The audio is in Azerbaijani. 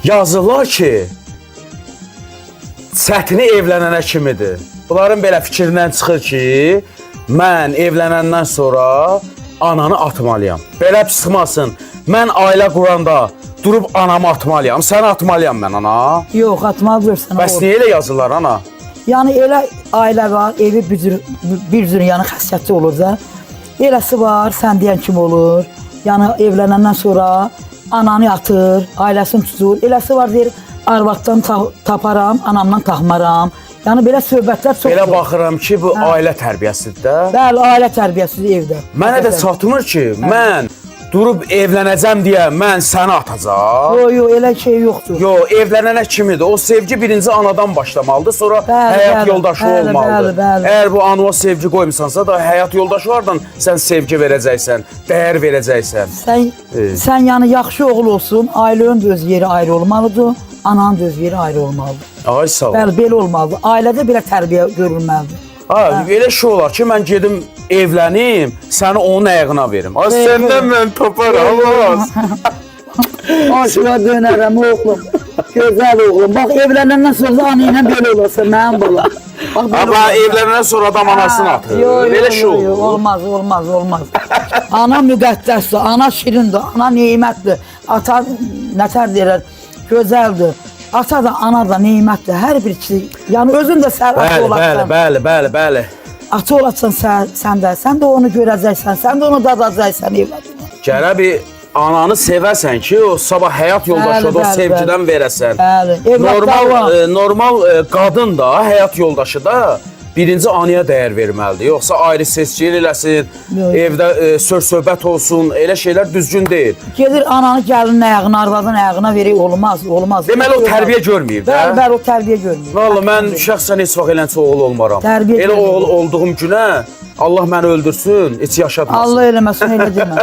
yazırlar ki, çətini evlənənə kimidir. Bunların belə fikrindən çıxır ki, mən evlənəndən sonra ananı atmalıyam. Belə çıxmasın, mən ailə quranda durub anamı atmalıyam, səni atmalıyam mən ana. Yox, atmalıdırsan. Bəs niyə elə yazırlar ana? Yəni elə ailə var, evi bir cür yəni xəssiyyətli olur da. Eləsi var, sən deyən kimi olur. Yəni evlənəndən sonra ananı atır, ailəsini tutur. Eləsi var deyir, arvaddan taparam, anamdan taxmaram. Yəni belə söhbətlər çoxdur. Belə baxıram ki, bu ailə tərbiyəsidir də. Bəli, ailə tərbiyəsidir evdə. Mənə də çatmır ki, mən durub evlənəcəm deyə mən səni atacaq. Yox, elə şey yoxdur. Yox, evlənənə kimidir? O sevgi birinci anadan başlamalıdır, sonra həyat yoldaşı olmalıdır. Əgər bu anaya sevgi qoymusansa da həyat yoldaşlardan sən sevgi verəcəksən, dəyər verəcəksən. Sən yəni yaxşı oğul olsun, ailənin də öz yeri ayrı olmalıdır, ananın da öz yeri ayrı olmalıdır. Ay sağ ol. Bəli, belə olmalıdır. Ailədə belə tərbiyə görülməlidir. Elə şey olar ki, mən gedim evlənim, səni onun əyğına verim. Ay səndən mən taparam, olmaz. Aşığa dönərəm oğlum, gözəl oğlum. Bax, evlənəndən sonra anı ilə belə olasın, mənim balam. Amma evlənəndən sonra adam anasını atır. Elə şey olur. Olmaz, olmaz, olmaz. Ana müqəddəsdir, ana şirindir, ana neymətdir. Ata, nətər deyirlər, gözəldir. Ata da, ana da neymətdir, hər bir ikisi. Yəni, özün də sərhatı olarsan. Bəli. Ata olarsan sən də onu görəcəksən, sən də onu dadacaqsən evladına. Gərə bir ananı sevəsən ki, o sabah həyat yoldaşı da o sevgidən verəsən. Bəli, normal qadın da, həyat yoldaşı da birinci anaya dəyər verməlidir. Yoxsa ayrı seçkilik eləsin, evdə söz-söhbət olsun, elə şeylər düzgün deyil. Gedir ananı gəlinin ayağına, arvadın ayağına verək, olmaz. Deməli, o tərbiyə görməyib də. Bəli, o tərbiyə görməyib. Valla, mən şəxsən heç vaxt eləncə oğul olmaram. Elə oğul olduğum günə Allah məni öldürsün, heç yaşatmasın. Allah eləməsin, elə demə.